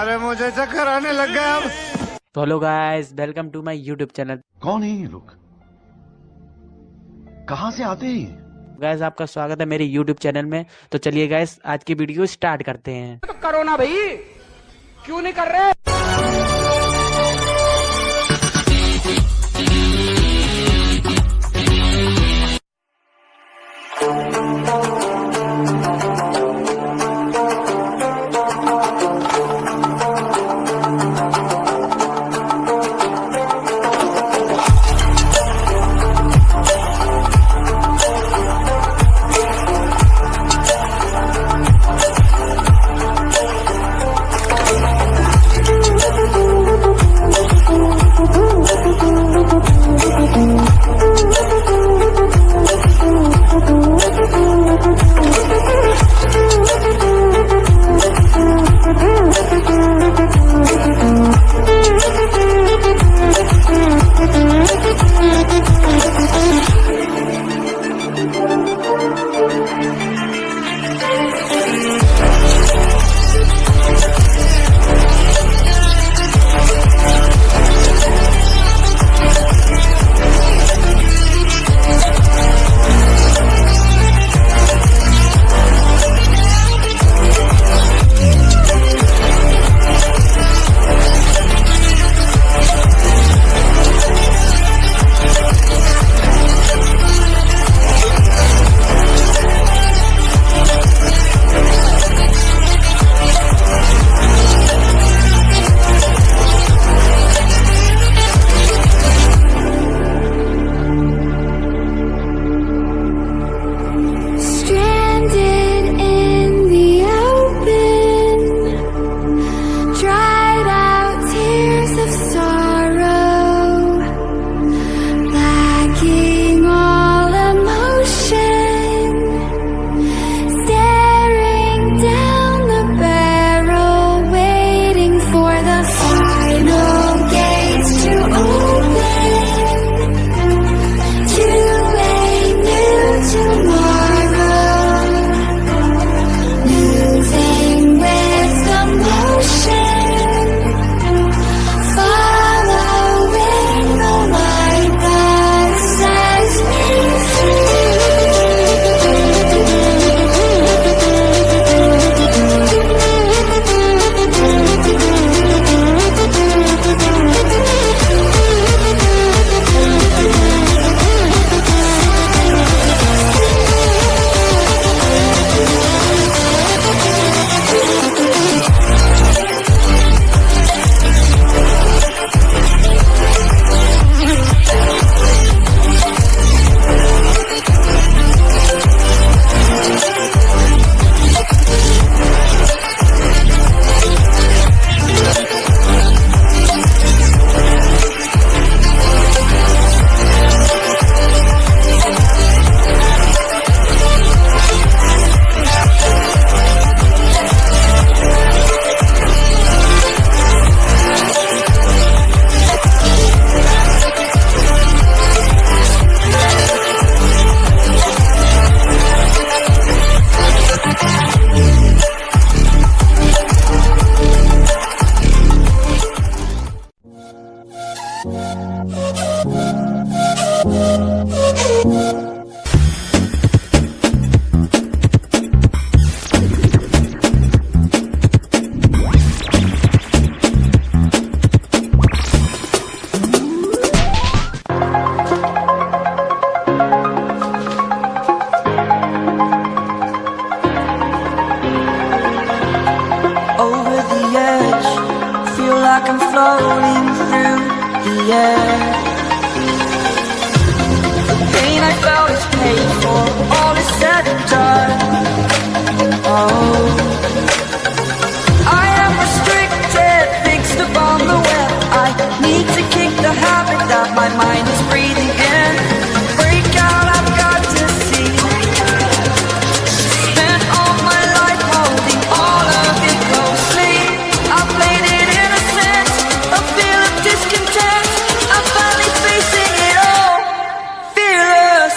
अरे मुझे चक्कर आने लग गया अब। तो hello guys, welcome to my YouTube channel. कौन है ये लोग? कहां से आते हैं? गाइस आपका स्वागत है मेरे यूट्यूब चैनल में। तो चलिए गाइस आज की वीडियो स्टार्ट करते हैं। तो करो ना भाई, क्यों नहीं कर रहे? like I'm floating through the air. The pain I felt is paid for, all is said and done. Oh, I am restricted, fixed upon the web. I need to kick the habit that my mind is breathing in. Break out, I've got to see. Spent all my life holding all of it closely. I played it innocent, a feel of discontent. I'm finally facing it all, fearless.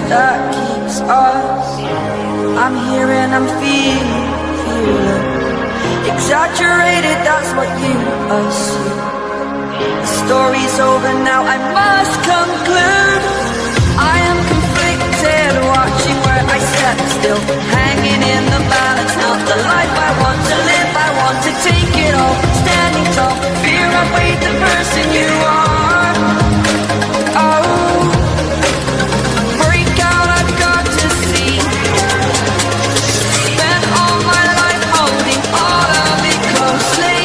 that keeps us. I'm here and I'm feeling exaggerated, that's what you assume. The story's over now, I must conclude. I am conflicted, watching where I step still, hanging in the balance. Not the life I want to live, I want to take it all. Standing tall, fear I weighed the person you are. Oh, break out, I've got to see. Spent all my life holding all of it closely.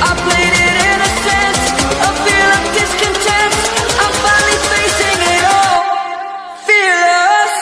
I played it innocent, a feel of discontent. I'm finally facing it all, fearless.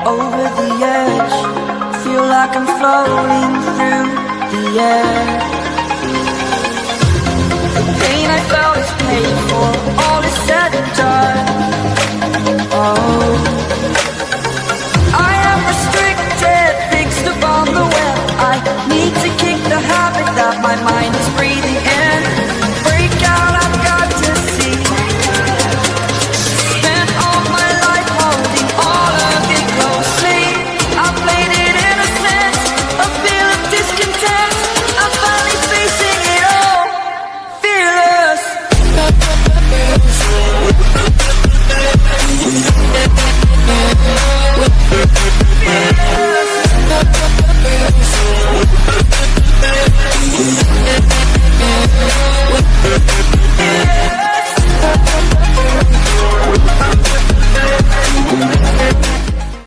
Over the edge, feel like I'm floating through the air. The pain I felt is paid for, all is said and done. Oh,